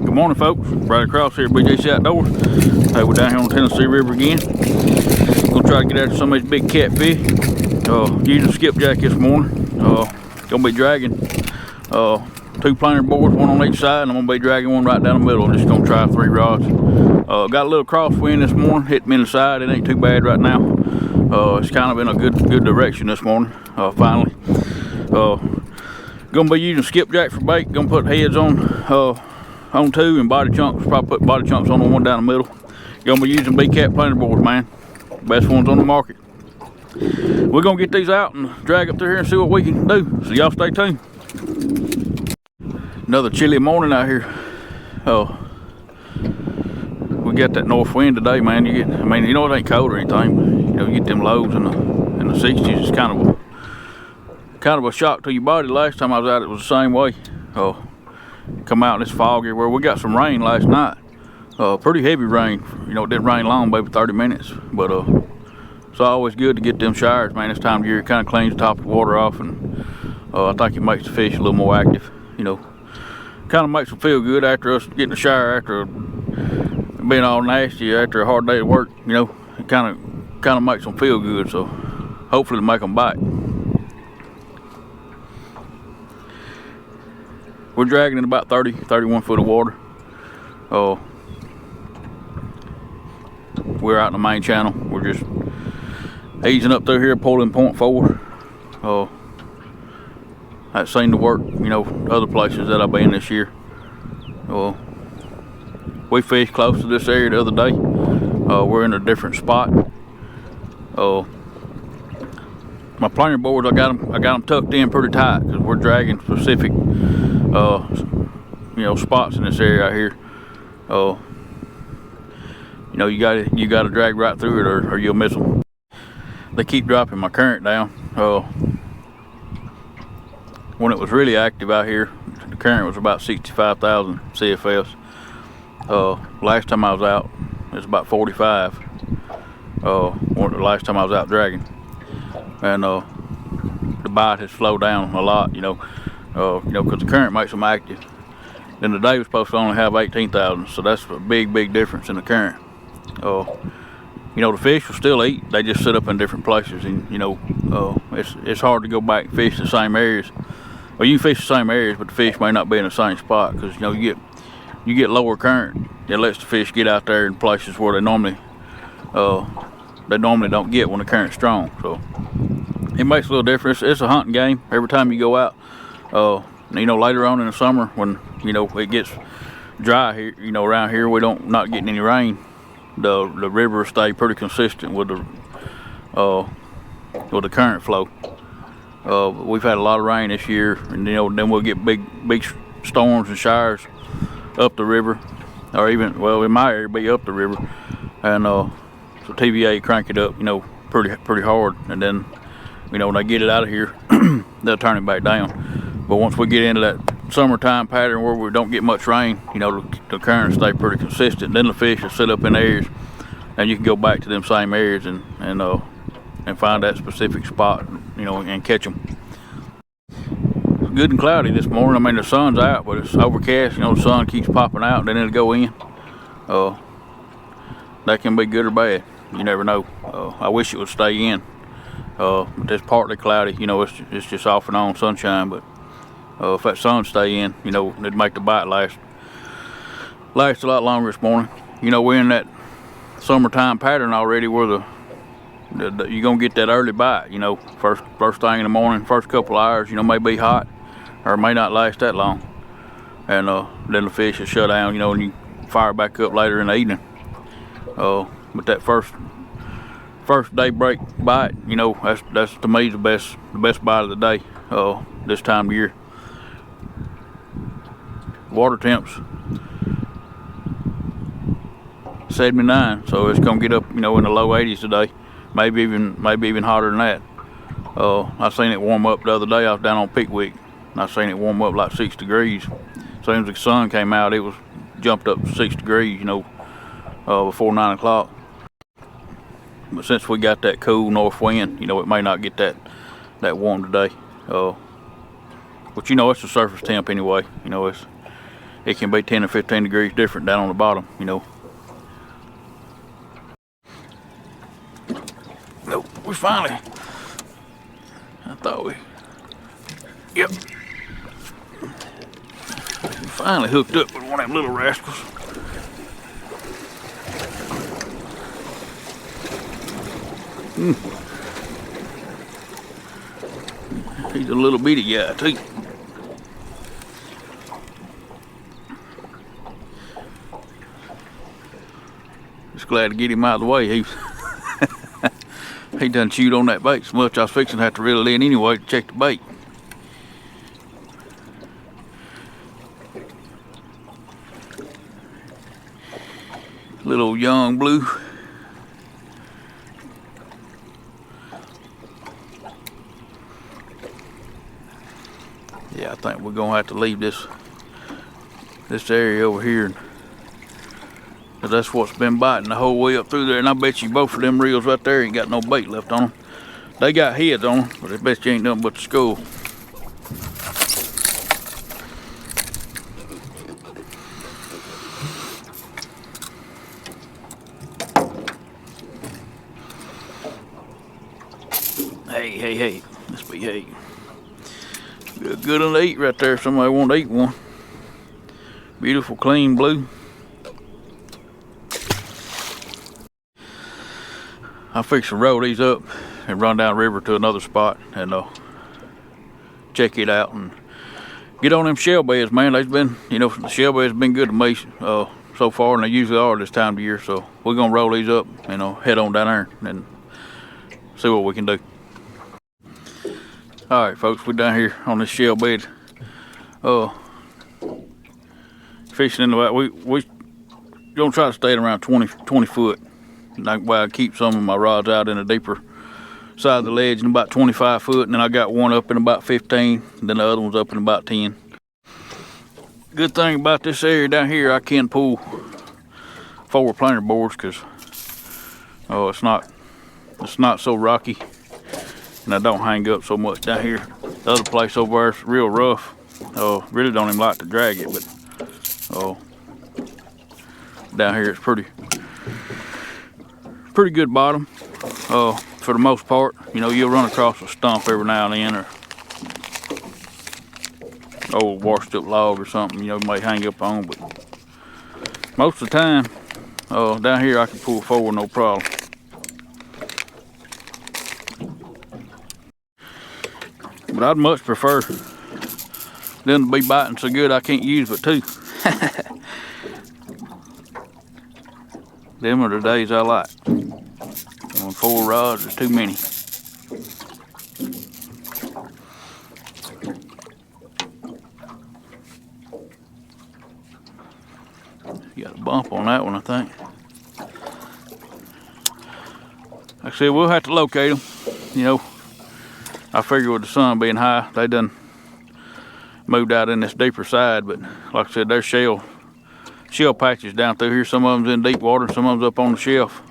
Good morning, folks. Right across here at BJC Outdoors. Hey, we're down here on the Tennessee River again. Gonna try to get after some of these big catfish. Using skipjack this morning. Gonna be dragging two planer boards, one on each side, and I'm gonna be dragging one right down the middle. I'm just gonna try 3 rods. Got a little crosswind this morning, hit me in the side. It ain't too bad right now. It's kind of in a good direction this morning. Finally. Gonna be using skipjack for bait. Gonna put heads on two and body chunks. Probably put body chunks on the one down the middle. Gonna be using B-Cat planer boards, man. Best ones on the market. We're gonna get these out and drag up through here and see what we can do. So y'all stay tuned. Another chilly morning out here. We got that north wind today, man. It ain't cold or anything, but you get them lows in the 60s. It's kind of a shock to your body. Last time I was out, it was the same way. Come out in this fog everywhere. We got some rain last night. Pretty heavy rain. It didn't rain long, maybe 30 minutes. But it's always good to get them showers, man. This time of year, it kind of cleans the top of the water off, and I think it makes the fish a little more active. Kind of makes them feel good after us getting a shower after being all nasty after a hard day at work. It kind of makes them feel good. So hopefully it'll make them bite. We're dragging in about 31 foot of water. We're out in the main channel. We're just easing up through here, pulling 0.4. That seemed to work, other places that I've been this year. We fished close to this area the other day. We're in a different spot. My planer boards, I got them tucked in pretty tight because we're dragging specific spots in this area out here. You gotta drag right through it or you'll miss them. They keep dropping my current down. When it was really active out here, the current was about 65,000 CFS. Last time I was out, it was about 45. The last time I was out dragging, and the bite has slowed down a lot. Because the current makes them active. Then the day was supposed to only have 18,000, so that's a big difference in the current. The fish will still eat. They just sit up in different places, and it's hard to go back and fish the same areas. Well, you can fish the same areas, but the fish may not be in the same spot because you get lower current. It lets the fish get out there in places where they normally don't get when the current's strong. So it makes a little difference. It's a hunting game every time you go out. Later on in the summer when it gets dry here, around here we not getting any rain. The river stay pretty consistent with the current flow. We've had a lot of rain this year, and then we'll get big storms and showers up the river, or even in my area be up the river, and so TVA crank it up pretty hard, and then when they get it out of here they'll turn it back down. But once we get into that summertime pattern where we don't get much rain, the current stay pretty consistent. Then the fish will sit up in areas, and you can go back to them same areas and find that specific spot, and catch them. It's good and cloudy this morning. The sun's out, but it's overcast. The sun keeps popping out, and then it'll go in. That can be good or bad. You never know. I wish it would stay in. But it's partly cloudy. It's just off and on sunshine. But if that sun stay in, it'd make the bite last a lot longer this morning. We're in that summertime pattern already where you're gonna get that early bite. First thing in the morning, first couple hours, may be hot or may not last that long, and then the fish will shut down, and you fire back up later in the evening. But that first daybreak bite, that's to me the best bite of the day this time of year. Water temps 79, so it's gonna get up in the low 80s today, maybe even hotter than that. I seen it warm up the other day. I was down on Pickwick and I seen it warm up like 6 degrees. As soon as the sun came out, it was jumped up to 6 degrees before 9 o'clock. But since we got that cool north wind, it may not get that warm today. But it's a surface temp anyway. it can be 10 or 15 degrees different down on the bottom, you know. Nope, we finally, I thought we, yep. We finally hooked up with one of them little rascals. He's a little bitty guy too. Just glad to get him out of the way. He done chewed on that bait so much I was fixing to have to reel it in anyway to check the bait. Little young blue. Yeah, I think we're gonna have to leave this area over here, cause that's what's been biting the whole way up through there. And I bet you both of them reels right there ain't got no bait left on them. They got heads on them, but I bet you ain't nothing but the skull. Hey, let's be hey. Good one to eat right there if somebody want to eat one. Beautiful, clean blue. I'll fix to roll these up and run down the river to another spot and check it out and get on them shell beds, man. They've been, you know, the shell beds been good to me so far, and they usually are this time of year. So we're gonna roll these up, you know, head on down there and see what we can do. All right, folks, we're down here on this shell bed, fishing in the water. We gonna try to stay at around 20 foot. That way I keep some of my rods out in the deeper side of the ledge in about 25 foot, and then I got one up in about 15, and then the other one's up in about 10. Good thing about this area down here, I can pull forward planer boards because it's not so rocky. And I don't hang up so much down here. The other place over there is real rough. Really don't even like to drag it, but down here it's pretty good bottom. For the most part, you know, you'll run across a stump every now and then, or old washed up log or something, you know, you might hang up on, but most of the time, down here I can pull forward no problem. But I'd much prefer them to be biting so good I can't use but two. Them are the days I like. When 4 rods is too many. You got a bump on that one, I think. Like I said, we'll have to locate them, you know. I figure with the sun being high, they done moved out in this deeper side, but like I said, there's shell patches down through here. Some of them's in deep water, some of them's up on the shelf.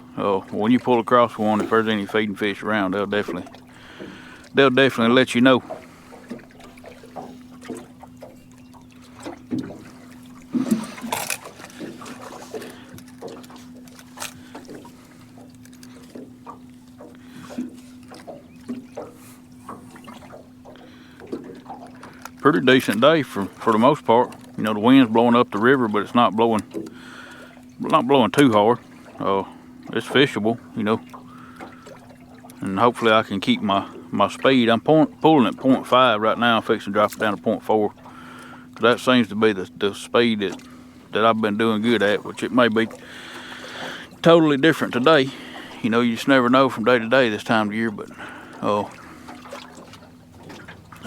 When you pull across one, if there's any feeding fish around, they'll definitely let you know. Pretty decent day for the most part. You know, the wind's blowing up the river, but it's not blowing too hard. It's fishable, you know, and hopefully I can keep my speed. I'm pulling at 0.5 right now. I'm fixing to drop it down to 0.4. That seems to be the speed that I've been doing good at, which it may be totally different today. You know, you just never know from day to day this time of year, but I'm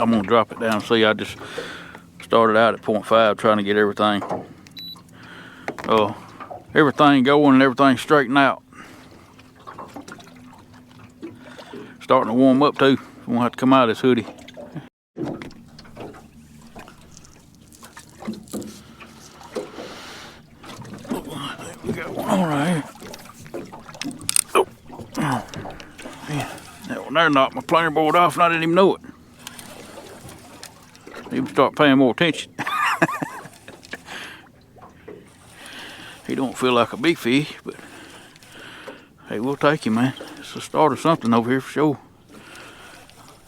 gonna drop it down. See, I just started out at 0.5 trying to get everything going and everything straightened out. Starting to warm up too. We won't have to come out of this hoodie. I think we got one on right here. Yeah. That one there knocked my planer board off and I didn't even know it. Need to start paying more attention. He don't feel like a big fish, but hey, we'll take him, man. It's the start of something over here for sure.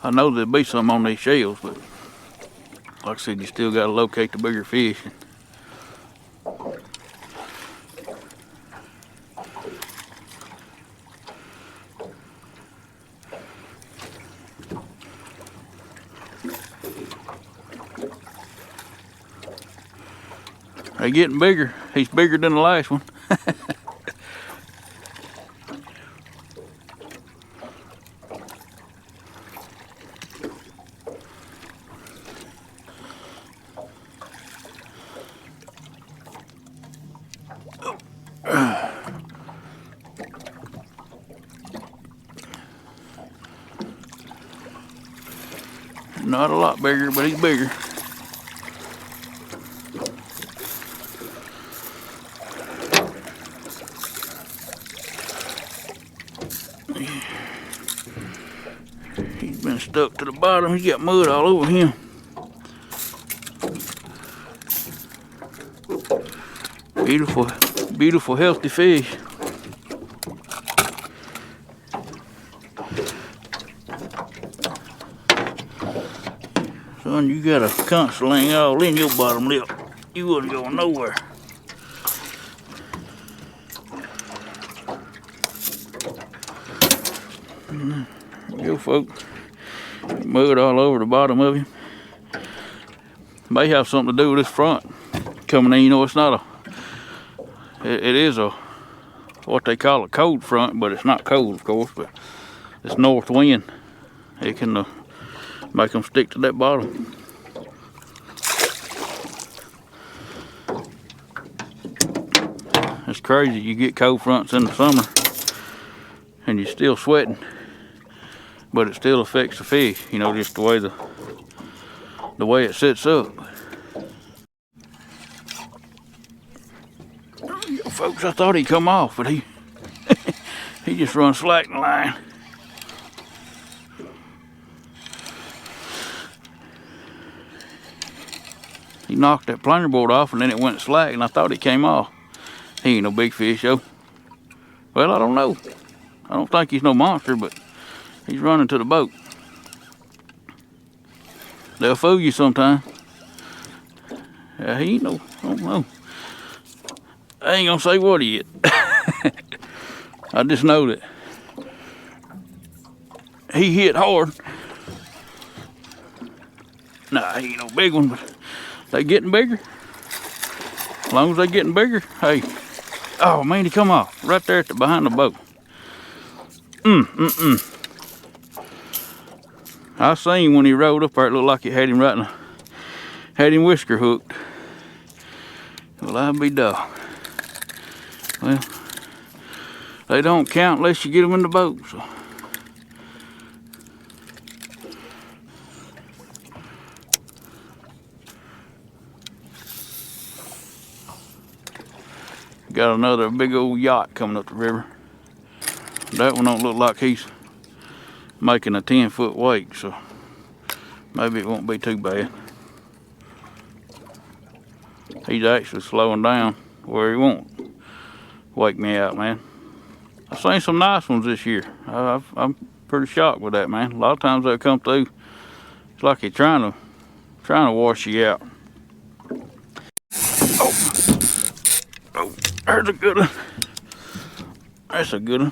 I know there'll be some on these shells, but like I said, you still got to locate the bigger fish. They're getting bigger. He's bigger than the last one. Not a lot bigger, but he's bigger. He's been stuck to the bottom. He's got mud all over him. Beautiful, beautiful, healthy fish. Son, you got a constantly all in your bottom lip. You wasn't going nowhere. Yo, folks. Mud all over the bottom of him. May have something to do with this front coming in. You know, it's not a, it is a, what they call a cold front, but it's not cold, of course, but it's north wind. It can make them stick to that bottom. It's crazy. You get cold fronts in the summer and you're still sweating, but it still affects the fish, you know, just the way it sits up. Yo, folks, I thought he'd come off, but he he just runs slack in the line. He knocked that planer board off and then it went slack, and I thought he came off. He ain't no big fish, though. Well, I don't know. I don't think he's no monster, but he's running to the boat. They'll fool you sometime. He ain't no, I don't know. I ain't gonna say what he is. I just know that he hit hard. Nah, he ain't no big one, but they getting bigger. As long as they getting bigger, hey. Oh man, he come off right there behind the boat. I seen when he rode up there, it looked like it had him right in had him whisker hooked. Well, I'll be dog. Well, they don't count unless you get them in the boat, so. Got another big old yacht coming up the river. That one don't look like he's making a 10-foot wake, so maybe it won't be too bad. He's actually slowing down where he won't wake me out, man. I've seen some nice ones this year. I'm pretty shocked with that, man. A lot of times they'll come through. It's like he's trying to wash you out. Oh, there's a good one. That's a good one.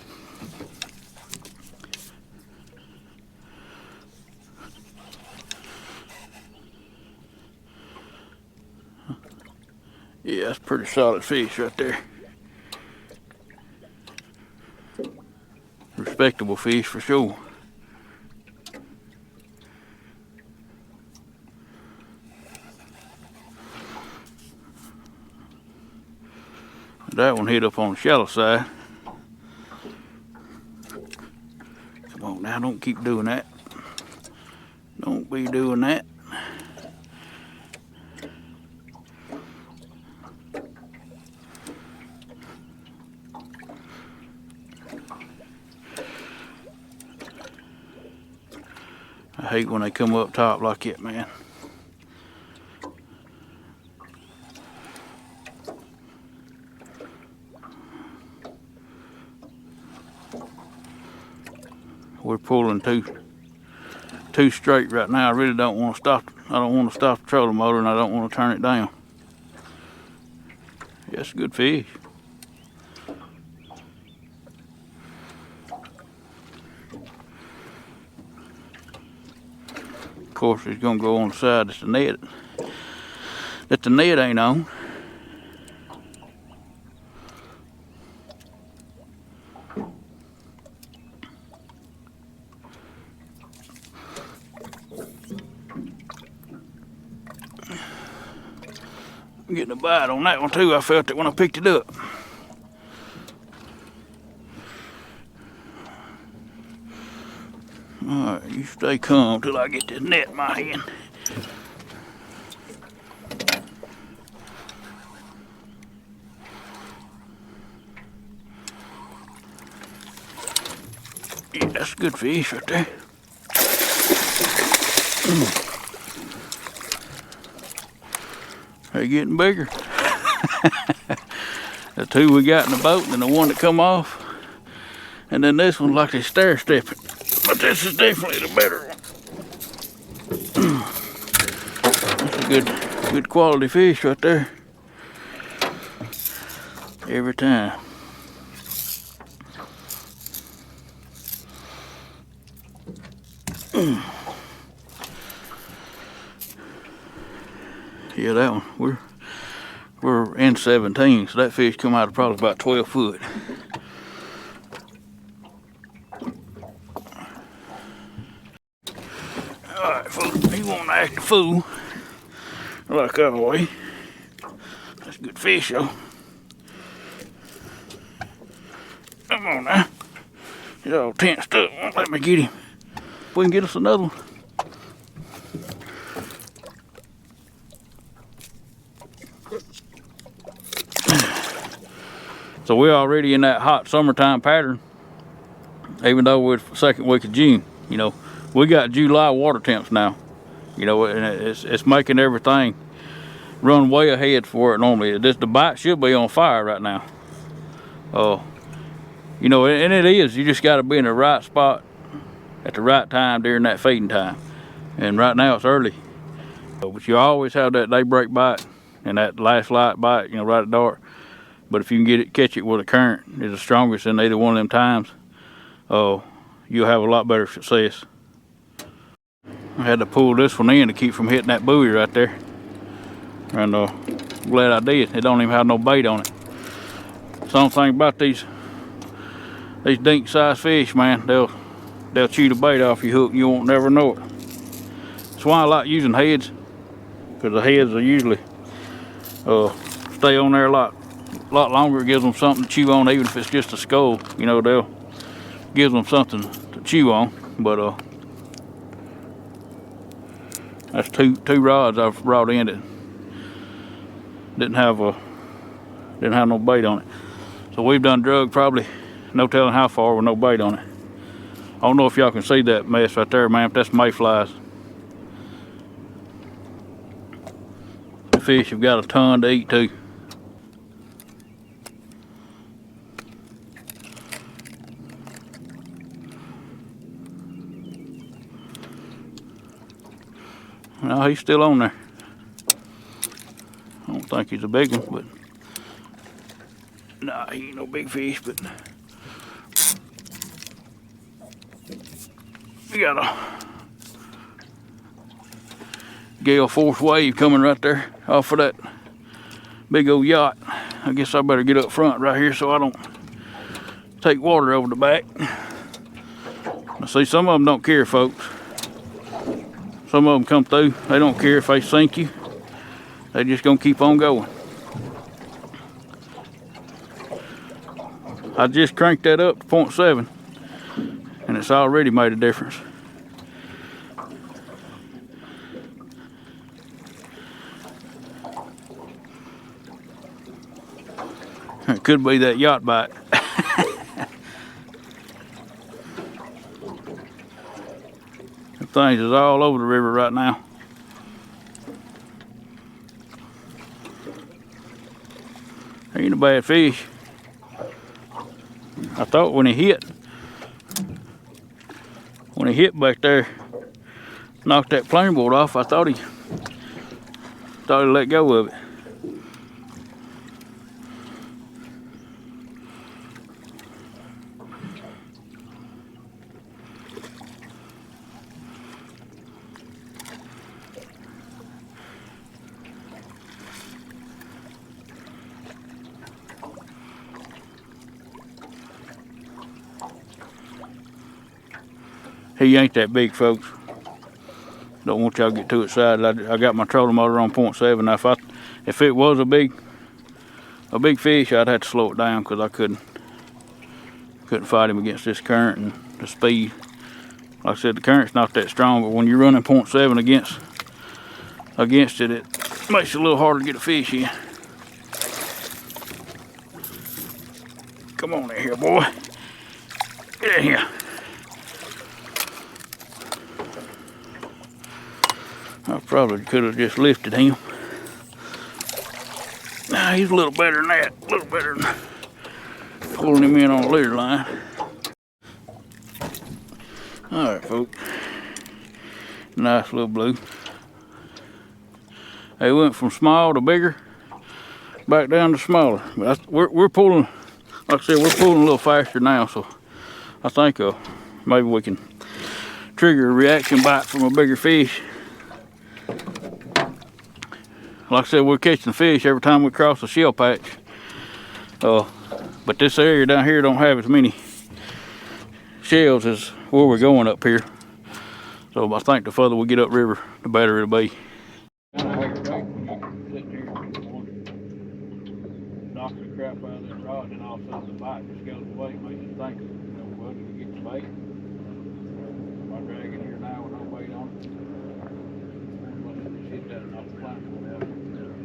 Yeah, that's pretty solid fish right there. Respectable fish for sure. That one hit up on the shallow side. Come on now, don't keep doing that. Don't be doing that. I hate when they come up top like that, man. We're pulling two straight right now. I really don't want to stop. I don't want to stop the trolling motor, and I don't want to turn it down. Yeah, that's a good fish. Of course, it's gonna go on the side that's the net. That the net ain't on. I'm getting a bite on that one too. I felt it when I picked it up. Alright, you stay calm till I get this net in my hand. Yeah, that's a good fish right there. They're getting bigger. The two we got in the boat and the one that come off. And then this one's like they stair stepping. But this is definitely the better one. That's a good quality fish right there. Every time. Yeah, that one. We're in 17, so that fish come out of probably about 12 foot. Alright, folks, he won't act a fool like that way. That's a good fish, though. Come on now. He's all tensed up. Won't let me get him. If we can get us another one. So we're already in that hot summertime pattern, even though we're the second week of June. You know, we got July water temps now. You know, and it's making everything run way ahead for it normally. The bite should be on fire right now. You know, and it is. You just got to be in the right spot at the right time during that feeding time. And right now it's early, but you always have that daybreak bite and that last light bite. You know, right at dark. But if you can catch it with a current is the strongest in either one of them times, you'll have a lot better success. I had to pull this one in to keep from hitting that buoy right there. And glad I did. It don't even have no bait on it. Something about these dink sized fish, man, they'll chew the bait off your hook and you won't never know it. That's why I like using heads, because the heads will usually stay on there a lot longer. It gives them something to chew on, even if it's just a skull. You know, gives them something to chew on. But that's two rods I've brought in that didn't have no bait on it. So we've done drug probably no telling how far with no bait on it. I don't know if y'all can see that mess right there, man, but that's mayflies. The fish have got a ton to eat too. No, he's still on there. I don't think he's a big one, but nah, he ain't no big fish. But we got a gale force wave coming right there off of that big old yacht. I guess I better get up front right here so I don't take water over the back. I see some of them don't care, folks. Some of them come through, they don't care if they sink you. They just gonna keep on going. I just cranked that up to 0.7 and it's already made a difference. It could be that yacht bite. Things is all over the river right now. Ain't a bad fish. I thought when he hit, when he hit back there, knocked that planer board off, I thought he let go of it. He ain't that big, folks. Don't want y'all to get too excited. I got my trolling motor on 0.7. Now, if it was a big fish, I'd have to slow it down because I couldn't fight him against this current and the speed. Like I said, the current's not that strong, but when you're running 0.7 against it, it makes it a little harder to get a fish in. Come on in here, boy. Get in here. I probably could have just lifted him. Nah, he's a little better than that. A little better than pulling him in on a leader line. Alright, folks. Nice little blue. They went from small to bigger, back down to smaller. But we're pulling, like I said, we're pulling a little faster now, so I think maybe we can trigger a reaction bite from a bigger fish. Like I said, we're catching fish every time we cross a shell patch. But this area down here don't have as many shells as where we're going up here. So I think the further we get upriver, the better it'll be. Knock the crap out of that rod, and all of a sudden the bite just goes away. Makes you think, well, did you get the bait? Am I dragging here now with no bait on it? Hit that off the platform out.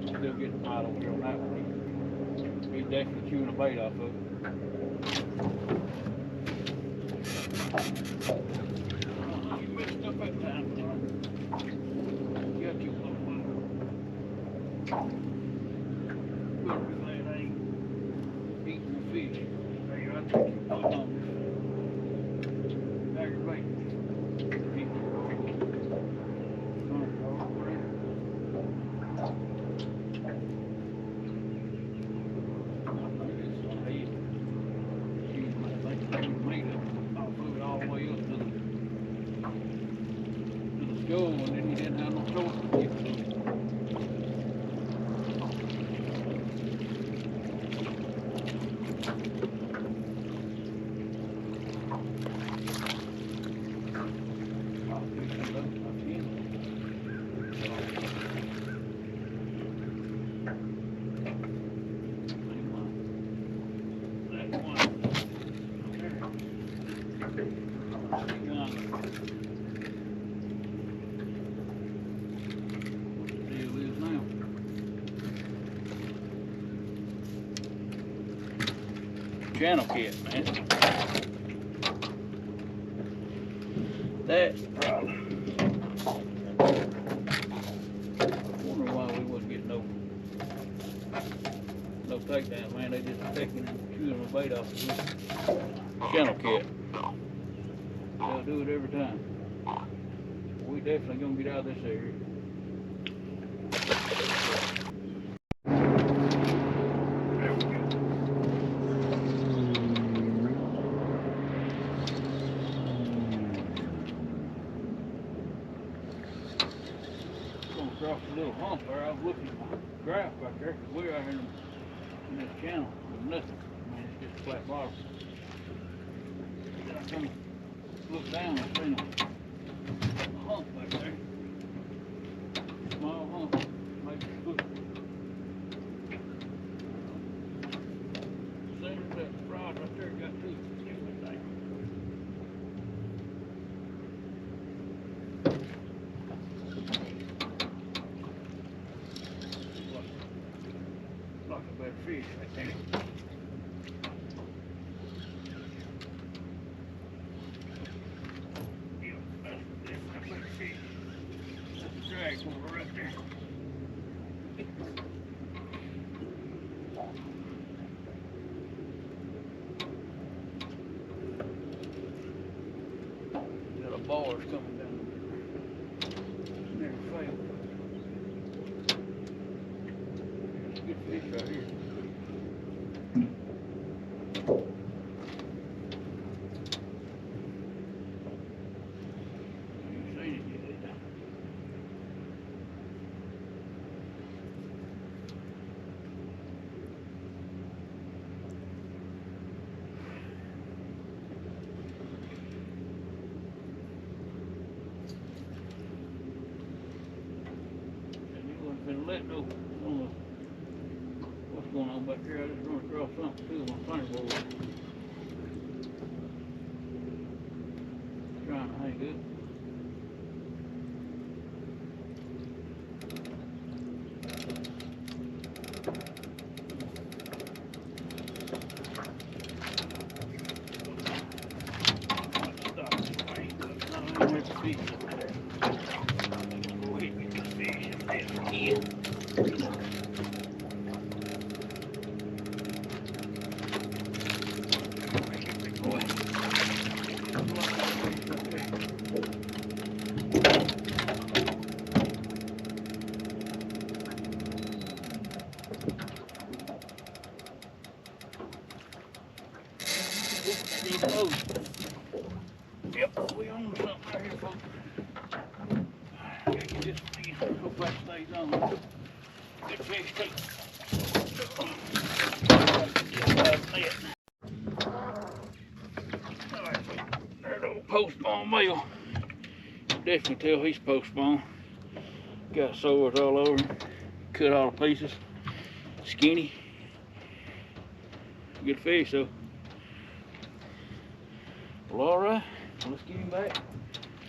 Still getting the bite over here on that one. He's definitely chewing a bait off of it. You messed up that time. You got you a little one. Good, glad I ain't eating the fish. Hey, I think you put on. Aggravate. Go, and then he didn't have no choice to get it. Channel cat, man. That's the problem. Wonder why we wouldn't get no takedown, man. They just taking and chewing the bait off of this channel cat. They'll do it every time. We definitely gonna get out of this area. Across the little hump there, I was looking at my graph back there, because we're out here in this channel with nothing. I mean, it's just a flat bottom. Then I come look down and see a hump back there. Small hump, maybe a foot. Center of that rod right there got two. Fish right there. That's a fish. That's a drag over right there. Got a water's coming down. Never failed. There's a good fish right here. Been let go. I don't know what's going on back here. I just run across something too with my thunderbolt. Trying to hang good. Stop this rain. I don't have to fish up there. Go ahead and get this fish up there again. Yep, we own something right here, folks. Gotta get this one in. Hope that stays on. Good fish, too. Alright, there's the old post-spawn male. Definitely tell he's post-spawn. Got sores all over him. Cut all the pieces. Skinny. Good fish, though. Well, alright, let's get him back.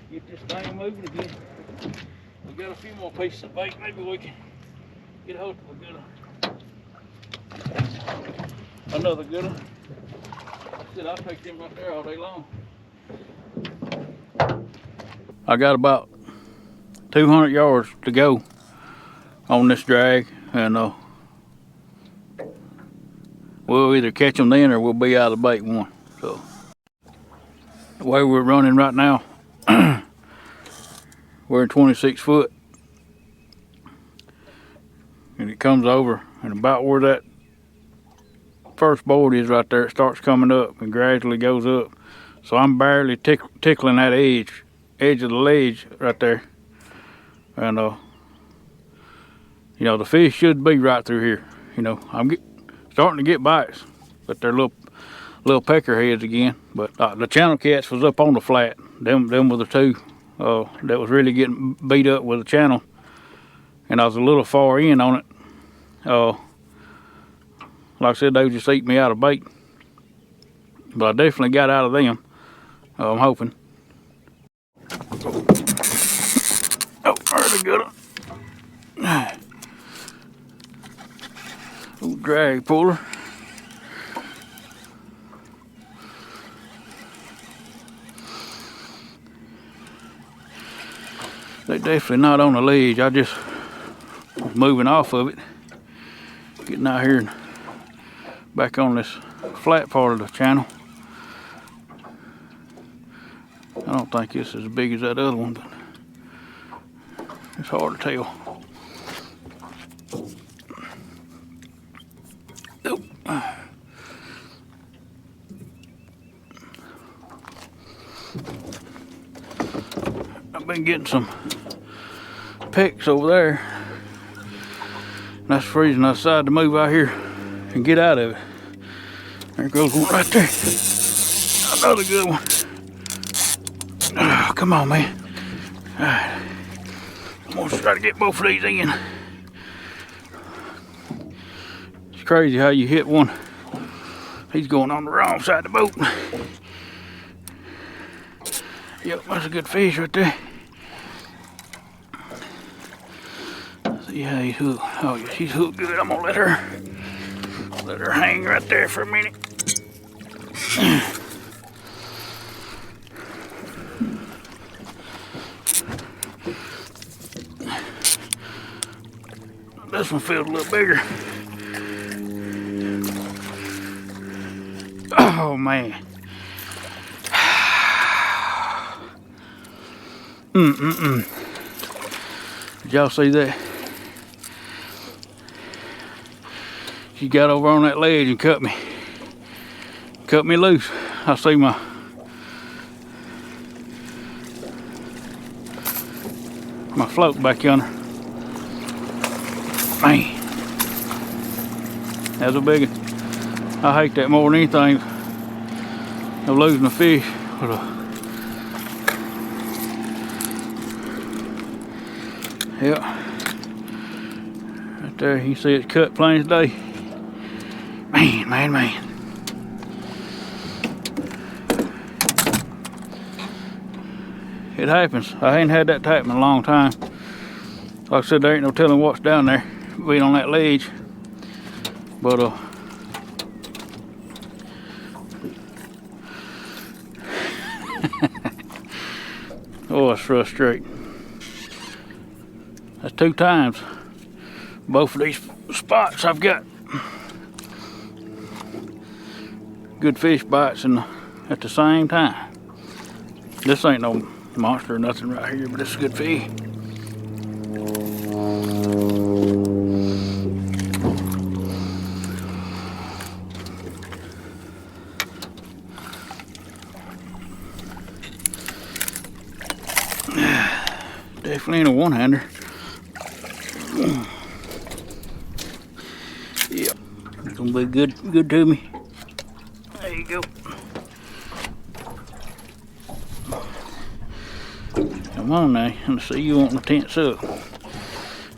Get this thing moving again. We got a few more pieces of bait. Maybe we can get a hold of a good one. Another good one. I said I'll take them right there all day long. I got about 200 yards to go on this drag, and we'll either catch them then or we'll be out of bait one. So the way we're running right now, we're in 26 foot, and it comes over, and about where that first board is right there, it starts coming up and gradually goes up. So I'm barely tickling that edge of the ledge right there, and you know, the fish should be right through here. You know, I'm starting to get bites, but they're little peckerheads again. But the channel cats was up on the flat. Them were the two that was really getting beat up with the channel, and I was a little far in on it. Like I said, they just eat me out of bait, but I definitely got out of them. I'm hoping. Oh, there's a good one. Ooh, drag puller. They're definitely not on the ledge. I just was moving off of it, getting out here and back on this flat part of the channel. I don't think it's as big as that other one, but it's hard to tell. Nope. I've been getting some pecks over there. That's the reason I decided to move out here and get out of it. There goes one right there. Another good one. Oh, come on, man. All right. I'm gonna try to get both of these in. It's crazy how you hit one. He's going on the wrong side of the boat. Yep, that's a good fish right there. See how he's hooked. Oh, yeah, she's hooked good. I'm gonna let her hang right there for a minute. This one feels a little bigger. Oh man. Did y'all see that? She got over on that ledge and cut me loose. I see my float back yonder. Man, that's a big one. I hate that more than anything, of losing a fish. Yep, right there, you see it's cut plain as day. Man. It happens. I ain't had that happen in a long time. Like I said, there ain't no telling what's down there, being on that ledge. But oh, it's frustrating. That's 2 times. Both of these spots I've got good fish bites at the same time. This ain't no monster or nothing right here, but it's a good fish. Definitely ain't a one-hander. Yep, it's gonna be good to me. There you go. Come on now, let's see you wanting to tense up.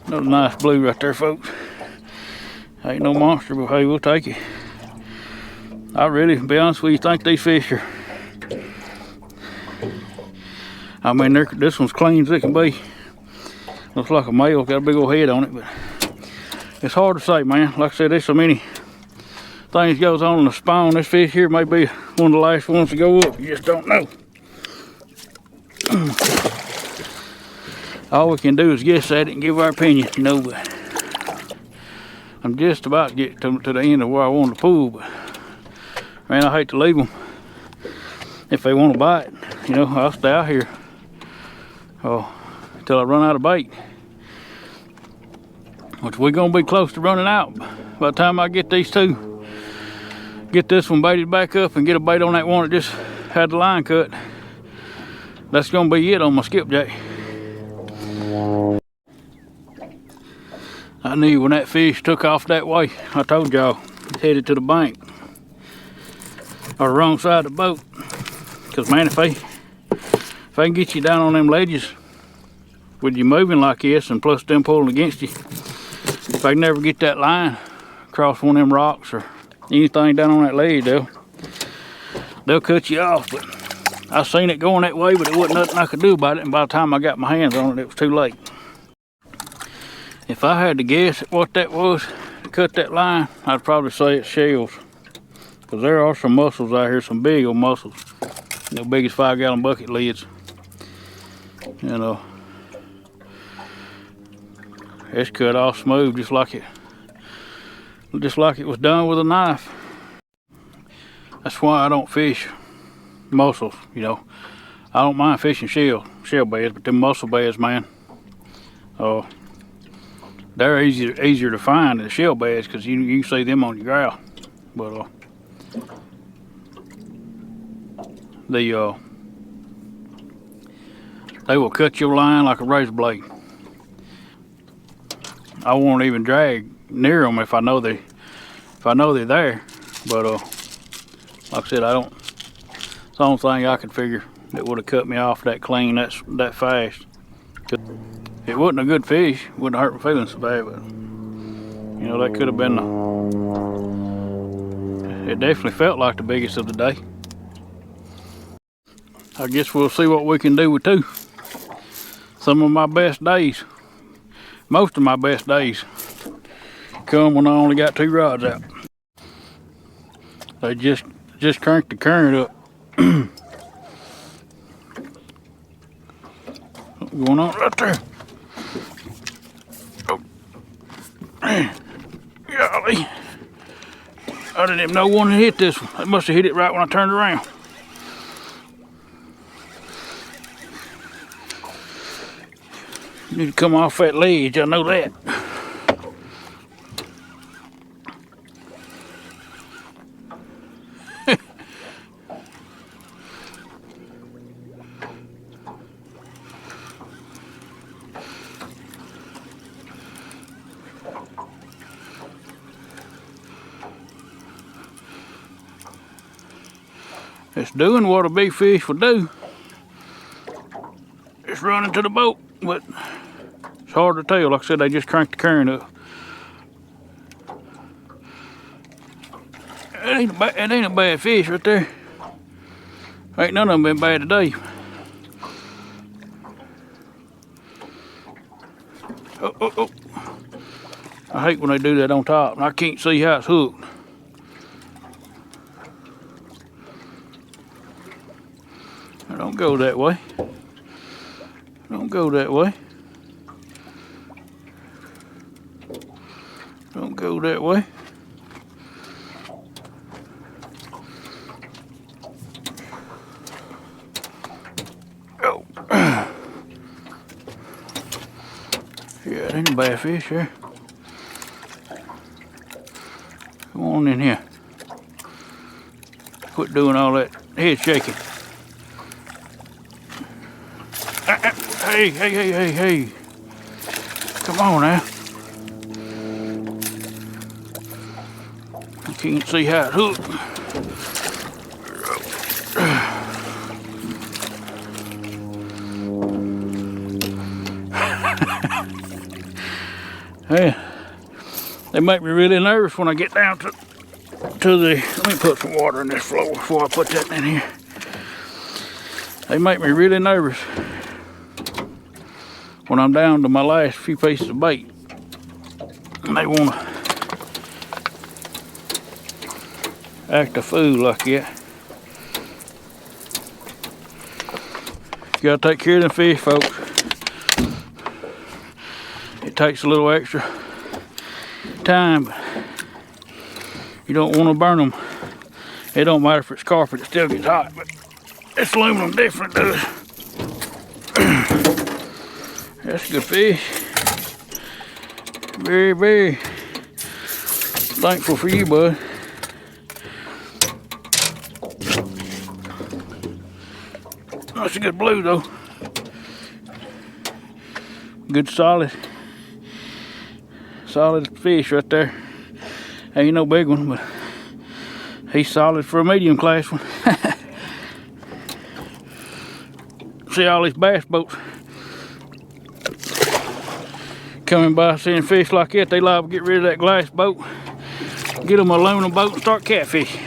Another nice blue right there, folks. Ain't no monster, but hey, we'll take it. I really, to be honest with you, think these fish are, I mean, this one's clean as it can be. Looks like a male, got a big old head on it, but it's hard to say, man. Like I said, there's so many things goes on in the spawn. This fish here may be one of the last ones to go up. You just don't know. All we can do is guess at it and give our opinion, you know, but I'm just about to get to the end of where I want to pull, but man, I hate to leave them. If they want to bite, you know, I'll stay out here until I run out of bait, which we're gonna be close to running out by the time I get these two. Get this one baited back up and get a bait on that one that just had the line cut. That's gonna be it on my skipjack. I knew when that fish took off that way. I told y'all, it's headed to the bank or the wrong side of the boat. Cause man, if they can get you down on them ledges with you moving like this, and plus them pulling against you, if they never get that line across one of them rocks or anything down on that ledge, they'll cut you off. But I seen it going that way, but it wasn't nothing I could do about it, and by the time I got my hands on it, it was too late. If I had to guess at what that was to cut that line, I'd probably say it's shells. Because there are some mussels out here, some big old mussels. You know, big as 5-gallon bucket lids. You know, it's cut off smooth, just like it was done with a knife. That's why I don't fish mussels. You know, I don't mind fishing shell beds, but them mussel beds, man, they're easier to find than shell beds, because you can see them on your growl. But they will cut your line like a razor blade. I won't even drag near them if I know they're there. But like I said, it's the only thing I could figure that would have cut me off that clean, that fast. It wasn't a good fish, wouldn't hurt my feelings so bad, but you know, that could have been it definitely felt like the biggest of the day. I guess we'll see what we can do with two. Some of my best days, most of my best days, come when I only got 2 rods out. They just cranked the current up. What's going on right there? Oh. Golly. I didn't even know one had hit this one. I must have hit it right when I turned around. Need to come off that ledge, I know that. It's doing what a big fish would do. It's running to the boat, but it's hard to tell. Like I said, they just cranked the current up. It ain't a bad fish right there. Ain't none of them been bad today. Oh. I hate when they do that on top, and I can't see how it's hooked. Don't go that way. Don't go that way. Don't go that way. Oh. Yeah, it ain't a bad fish here. Come on in here. Quit doing all that head shaking. Hey. Come on now. I can't see how it hooked. Yeah, they make me really nervous when I get down to the, let me put some water in this floor before I put that in here. They make me really nervous when I'm down to my last few pieces of bait. And they want to act a fool like that. You gotta take care of them fish, folks. It takes a little extra time, but you don't want to burn them. It don't matter if it's carpet, it still gets hot, but it's aluminum different, does. That's a good fish. Very, very thankful for you, bud. That's a good blue, though. Good solid fish right there. Ain't no big one, but he's solid for a medium class one. See all these bass boats coming by, seeing fish like that. They liable to get rid of that glass boat, get them an aluminum boat and start catfish.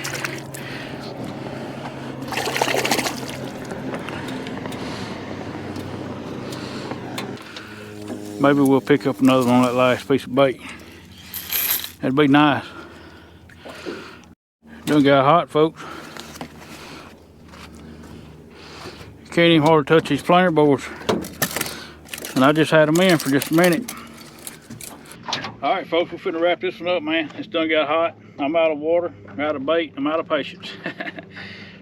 Maybe we'll pick up another one on that last piece of bait. That'd be nice. Done got hot, folks. Can't even hardly touch these planer boards. And I just had them in for just a minute. Alright folks, we're finna wrap this one up, man. It's done got hot. I'm out of water, I'm out of bait, I'm out of patience.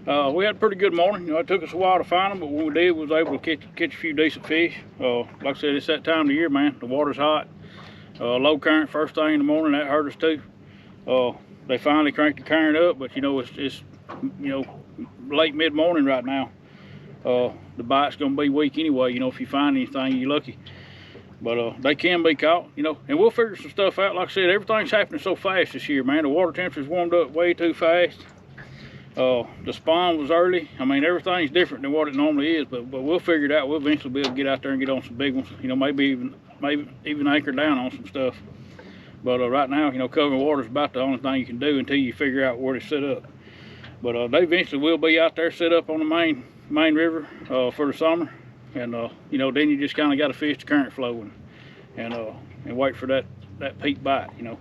We had a pretty good morning. You know, it took us a while to find them, but when we did, we was able to catch a few decent fish. Like I said, it's that time of the year, man. The water's hot. Low current first thing in the morning, that hurt us too. They finally cranked the current up, but you know, it's you know, late mid-morning right now. The bite's gonna be weak anyway. You know, if you find anything, you're lucky. But they can be caught, you know, and we'll figure some stuff out. Like I said, everything's happening so fast this year, man. The water temperature's warmed up way too fast. The spawn was early. I mean, everything's different than what it normally is, but we'll figure it out. We'll eventually be able to get out there and get on some big ones. You know, maybe even anchor down on some stuff. But right now, you know, covering water is about the only thing you can do until you figure out where to set up. But they eventually will be out there set up on the main river for the summer, and you know, then you just kind of got to fish the current flow and wait for that peak bite, you know.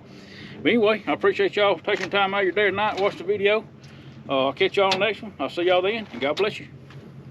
But anyway, I appreciate y'all taking the time out of your day or night to watch the video. I'll catch y'all on the next one. I'll see y'all then, and God bless you.